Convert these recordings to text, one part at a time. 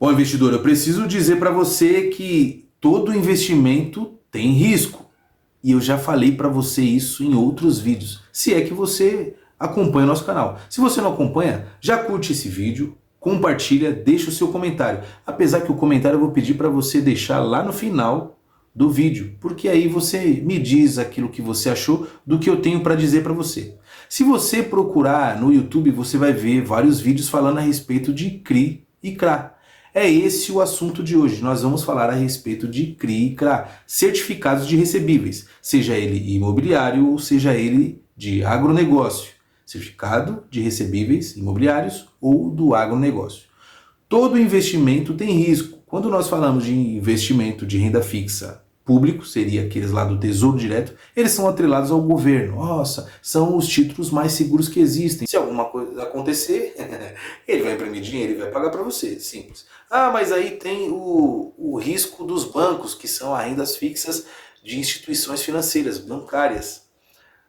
Bom, investidor, eu preciso dizer para você que todo investimento tem risco. E eu já falei para você isso em outros vídeos, se é que você acompanha o nosso canal. Se você não acompanha, já curte esse vídeo, compartilha, deixa o seu comentário. Apesar que o comentário eu vou pedir para você deixar lá no final do vídeo, porque aí você me diz aquilo que você achou do que eu tenho para dizer para você. Se você procurar no YouTube, você vai ver vários vídeos falando a respeito de CRI e CRA. É esse o assunto de hoje. Nós vamos falar a respeito de CRI e CRA, certificados de recebíveis, seja ele imobiliário ou seja ele de agronegócio. Certificado de recebíveis imobiliários ou do agronegócio. Todo investimento tem risco. Quando nós falamos de investimento de renda fixa público, seria aqueles lá do Tesouro Direto, eles são atrelados ao governo. Nossa, são os títulos mais seguros que existem. Se alguma coisa acontecer, ele vai imprimir dinheiro e vai pagar para você. Simples. Ah, mas aí tem o risco dos bancos, que são as rendas fixas de instituições financeiras, bancárias.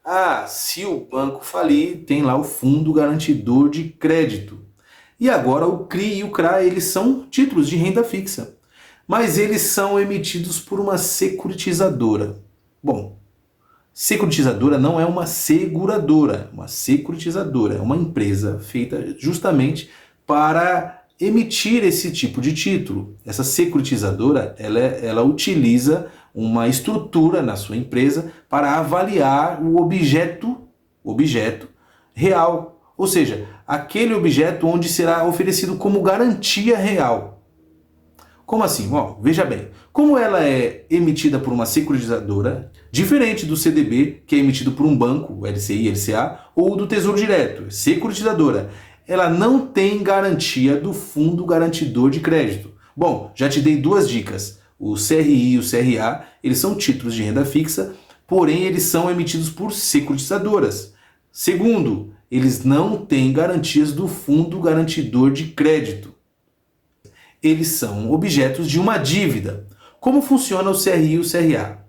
Ah, se o banco falir, tem lá o Fundo Garantidor de Crédito. E agora o CRI e o CRA, eles são títulos de renda fixa. Mas eles são emitidos por uma securitizadora. Bom, securitizadora não é uma seguradora, uma securitizadora é uma empresa feita justamente para emitir esse tipo de título. Essa securitizadora, ela utiliza uma estrutura na sua empresa para avaliar o objeto real, ou seja, aquele objeto onde será oferecido como garantia real. Como assim? Bom, veja bem, como ela é emitida por uma securitizadora, diferente do CDB, que é emitido por um banco, o LCI, LCA, ou do Tesouro Direto, securitizadora, ela não tem garantia do Fundo Garantidor de Crédito. Bom, já te dei duas dicas. O CRI e o CRA, eles são títulos de renda fixa, porém eles são emitidos por securitizadoras. Segundo, eles não têm garantias do Fundo Garantidor de Crédito. Eles são objetos de uma dívida. Como funciona o CRI e o CRA?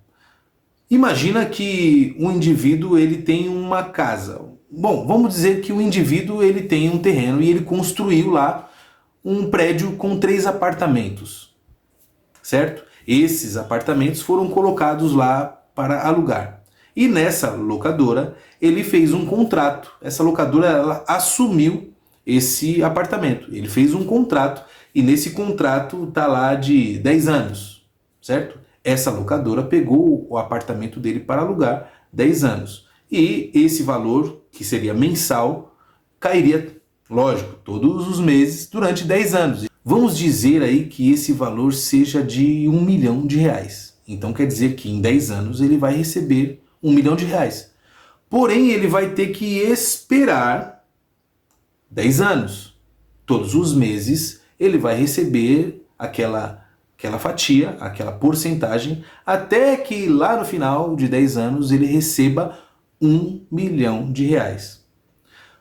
Imagina que um indivíduo ele tem uma casa. Bom, vamos dizer que o indivíduo ele tem um terreno e ele construiu lá um prédio com 3 apartamentos, certo? Esses apartamentos foram colocados lá para alugar. E nessa locadora ele fez um contrato. Essa locadora ela assumiu esse apartamento. Ele fez um contrato e nesse contrato está lá de 10 anos, certo? Essa locadora pegou o apartamento dele para alugar 10 anos. E esse valor, que seria mensal, cairia, lógico, todos os meses durante 10 anos. Vamos dizer aí que esse valor seja de R$1 milhão. Então quer dizer que em 10 anos ele vai receber R$1 milhão. Porém, ele vai ter que esperar 10 anos. Todos os meses ele vai receber aquela fatia, aquela porcentagem, até que lá no final de 10 anos ele receba R$1 milhão.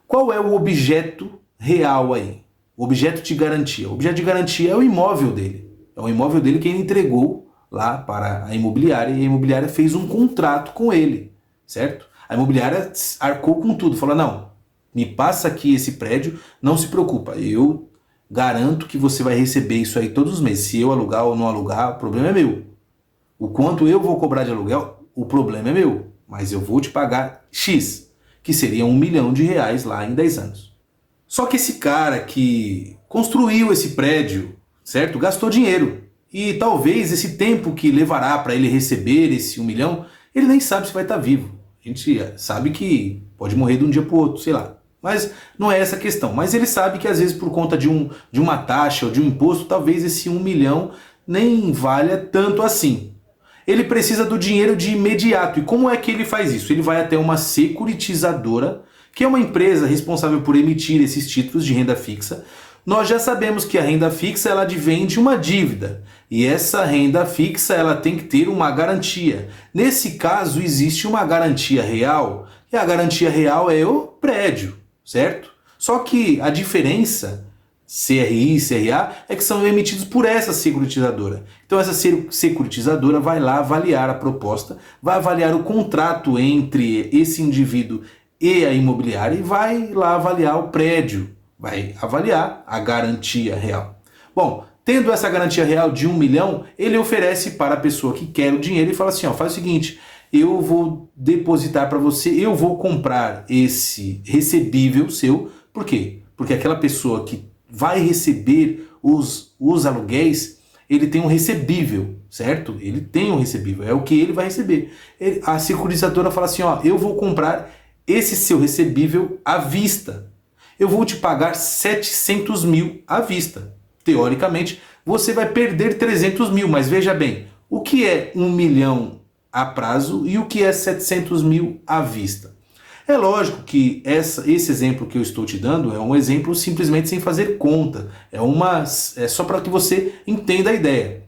Qual é o objeto real aí? O objeto de garantia. O objeto de garantia é o imóvel dele. É o imóvel dele que ele entregou lá para a imobiliária e a imobiliária fez um contrato com ele, certo? A imobiliária arcou com tudo, falou, não, me passa aqui esse prédio, não se preocupa, eu garanto que você vai receber isso aí todos os meses. Se eu alugar ou não alugar, o problema é meu. O quanto eu vou cobrar de aluguel, o problema é meu. Mas eu vou te pagar X, que seria R$1 milhão lá em 10 anos. Só que esse cara que construiu esse prédio, certo? Gastou dinheiro. E talvez esse tempo que levará para ele receber esse 1 milhão, ele nem sabe se vai estar vivo. A gente sabe que pode morrer de um dia para o outro, sei lá. Mas não é essa a questão. Mas ele sabe que às vezes por conta de uma taxa ou de um imposto, talvez esse 1 milhão nem valha tanto assim. Ele precisa do dinheiro de imediato. E como é que ele faz isso? Ele vai até uma securitizadora, que é uma empresa responsável por emitir esses títulos de renda fixa. Nós já sabemos que a renda fixa ela advém de uma dívida. E essa renda fixa ela tem que ter uma garantia. Nesse caso existe uma garantia real. E a garantia real é o prédio, certo? Só que a diferença CRI e CRA é que são emitidos por essa securitizadora. Então essa securitizadora vai lá avaliar a proposta, vai avaliar o contrato entre esse indivíduo e a imobiliária e vai lá avaliar o prédio, vai avaliar a garantia real. Bom, Tendo essa garantia real de 1 milhão, ele oferece para a pessoa que quer o dinheiro e fala assim, ó, faz o seguinte, eu vou depositar para você, eu vou comprar esse recebível seu. Por quê? Porque aquela pessoa que vai receber os aluguéis, ele tem um recebível, certo? Ele tem um recebível, é o que ele vai receber. A securitizadora fala assim, ó, eu vou comprar esse seu recebível à vista. Eu vou te pagar 700 mil à vista. Teoricamente, você vai perder 300 mil, mas veja bem, o que é 1 milhão a prazo e o que é 700 mil à vista? É lógico que esse exemplo que eu estou te dando é um exemplo simplesmente sem fazer conta, é só para que você entenda a ideia.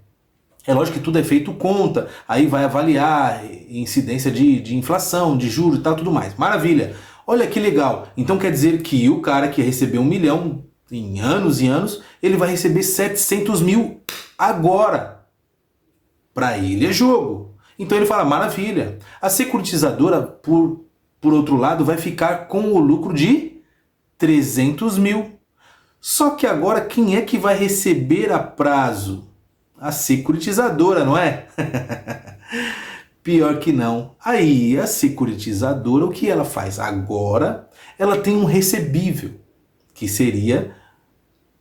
É lógico que tudo é feito conta, aí vai avaliar incidência de inflação, de juros e tal, tudo mais. Maravilha! Olha que legal! Então quer dizer que o cara que recebeu 1 milhão em anos e anos, ele vai receber 700 mil agora. Para ele é jogo. Então ele fala, maravilha. A securitizadora, por outro lado, vai ficar com o lucro de 300 mil. Só que agora quem é que vai receber a prazo? A securitizadora, não é? Pior que não. Aí a securitizadora, o que ela faz? Agora ela tem um recebível, que seria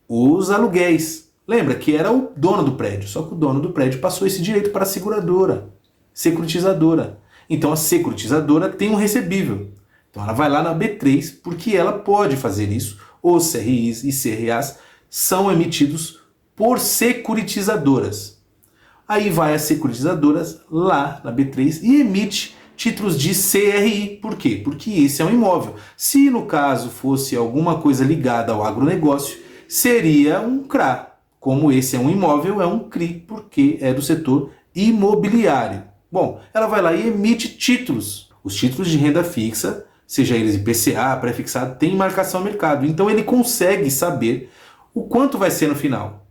os aluguéis. Lembra que era o dono do prédio, só que o dono do prédio passou esse direito para a seguradora, securitizadora. Então a securitizadora tem um recebível. Então ela vai lá na B3 porque ela pode fazer isso. Os CRIs e CRAs são emitidos por securitizadoras. Aí vai as securitizadoras lá na B3 e emite títulos de CRI. Por quê? Porque esse é um imóvel. Se no caso fosse alguma coisa ligada ao agronegócio, seria um CRA. Como esse é um imóvel, é um CRI, porque é do setor imobiliário. Bom, ela vai lá e emite títulos. Os títulos de renda fixa, seja eles IPCA, pré-fixado, tem marcação ao mercado. Então ele consegue saber o quanto vai ser no final.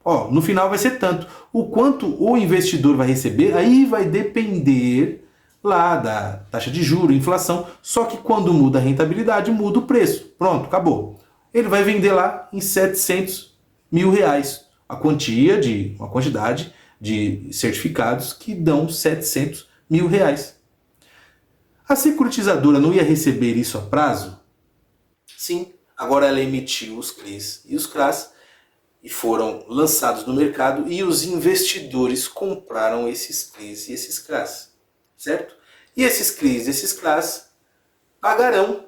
Ó, no final vai ser tanto. O quanto o investidor vai receber, aí vai depender lá da taxa de juros, inflação. Só que quando muda a rentabilidade, muda o preço. Pronto, acabou. Ele vai vender lá em 700 mil reais. Uma quantidade de certificados que dão 700 mil reais. A securitizadora não ia receber isso a prazo? Sim, agora ela emitiu os CRIs e os CRAs e foram lançados no mercado e os investidores compraram esses CRIs e esses CRAs, certo? E esses CRIs e esses CRAs pagarão.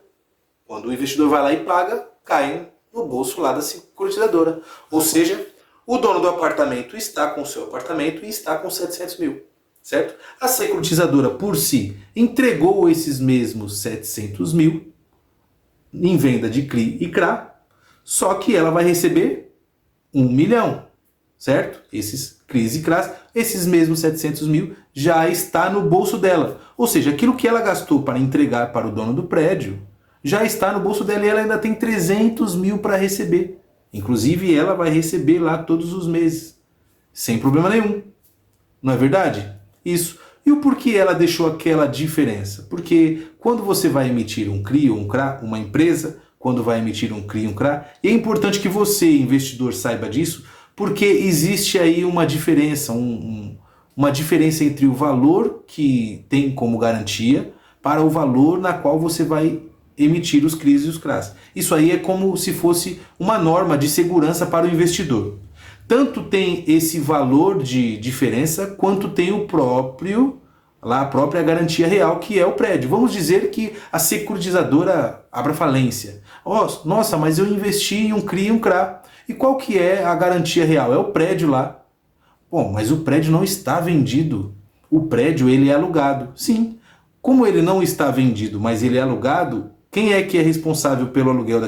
Quando o investidor vai lá e paga, caem no bolso lá da securitizadora. Ou seja, o dono do apartamento está com o seu apartamento e está com 700 mil, certo? A securitizadora, por si, entregou esses mesmos 700 mil em venda de CRI e CRA, só que ela vai receber 1 milhão, certo? Esses CRIs e CRAs, esses mesmos 700 mil já está no bolso dela. Ou seja, aquilo que ela gastou para entregar para o dono do prédio já está no bolso dela e ela ainda tem 300 mil para receber. Inclusive, ela vai receber lá todos os meses, sem problema nenhum. Não é verdade? Isso. E o porquê ela deixou aquela diferença? Porque quando você vai emitir um CRI ou um CRA, uma empresa, quando vai emitir um CRI ou um CRA, e é importante que você, investidor, saiba disso, porque existe aí uma diferença, uma diferença entre o valor que tem como garantia para o valor na qual você vai emitir os CRIs e os CRAs. Isso aí é como se fosse uma norma de segurança para o investidor. Tanto tem esse valor de diferença, quanto tem a própria garantia real, que é o prédio. Vamos dizer que a securitizadora abra falência. Oh, nossa, mas eu investi em um CRI e um CRA. E qual que é a garantia real? É o prédio lá. Bom, mas o prédio não está vendido. O prédio, ele é alugado. Sim. Como ele não está vendido, mas ele é alugado, quem é que é responsável pelo aluguel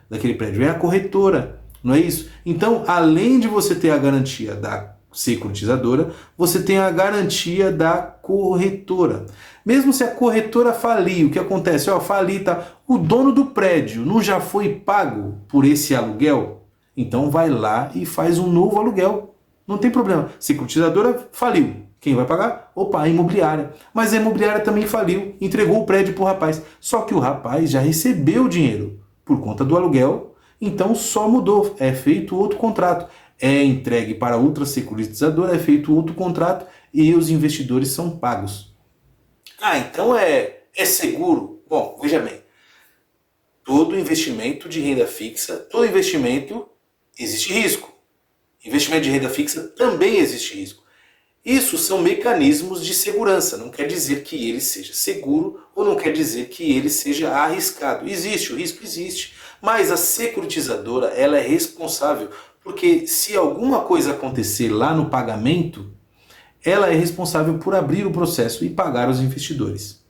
daquele prédio? É a corretora, não é isso? Então, além de você ter a garantia da securitizadora, você tem a garantia da corretora. Mesmo se a corretora falir, o que acontece? Falir, tá? O dono do prédio não já foi pago por esse aluguel? Então vai lá e faz um novo aluguel. Não tem problema. Securitizadora faliu. Quem vai pagar? Opa, a imobiliária. Mas a imobiliária também faliu, entregou o prédio para o rapaz. Só que o rapaz já recebeu o dinheiro por conta do aluguel, então só mudou, é feito outro contrato. é entregue para outra securitizadora, é feito outro contrato e os investidores são pagos. Ah, então é seguro? Bom, veja bem, todo investimento de renda fixa, todo investimento existe risco. Investimento de renda fixa também existe risco. Isso são mecanismos de segurança, não quer dizer que ele seja seguro ou não quer dizer que ele seja arriscado. Existe, o risco existe, mas a securitizadora ela é responsável, porque se alguma coisa acontecer lá no pagamento, ela é responsável por abrir o processo e pagar os investidores.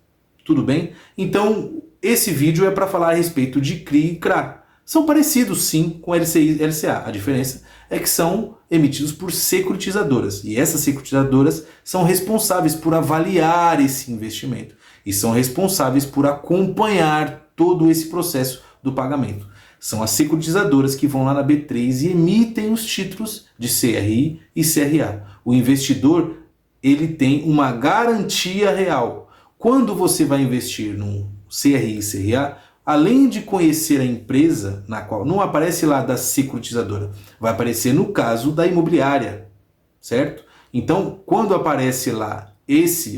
Tudo bem? Então, esse vídeo é para falar a respeito de CRI e CRA. São parecidos sim com LCI e LCA. A diferença é que são emitidos por securitizadoras. E essas securitizadoras são responsáveis por avaliar esse investimento. E são responsáveis por acompanhar todo esse processo do pagamento. São as securitizadoras que vão lá na B3 e emitem os títulos de CRI e CRA. O investidor ele tem uma garantia real. Quando você vai investir num CRI e CRA, além de conhecer a empresa, na qual não aparece lá da securitizadora, vai aparecer no caso da imobiliária, certo? Então, quando aparece lá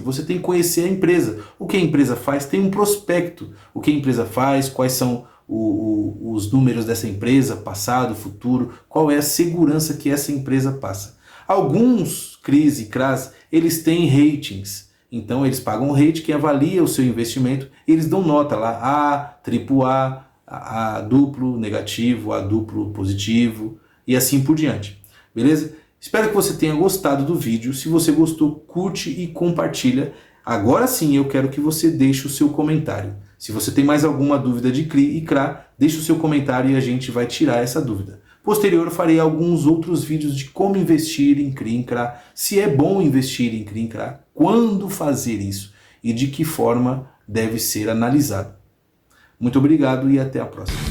você tem que conhecer a empresa. O que a empresa faz? Tem um prospecto. O que a empresa faz, quais são os números dessa empresa, passado, futuro, qual é a segurança que essa empresa passa. Alguns CRIs e CRAs, eles têm ratings. Então eles pagam um rate que avalia o seu investimento e eles dão nota lá, A, AAA, A duplo negativo, A duplo positivo e assim por diante. Beleza? Espero que você tenha gostado do vídeo. Se você gostou, curte e compartilha. Agora sim eu quero que você deixe o seu comentário. Se você tem mais alguma dúvida de CRI e CRA, deixe o seu comentário e a gente vai tirar essa dúvida. Posterior eu farei alguns outros vídeos de como investir em CRI e CRA, se é bom investir em CRI e CRA, quando fazer isso e de que forma deve ser analisado. Muito obrigado e até a próxima.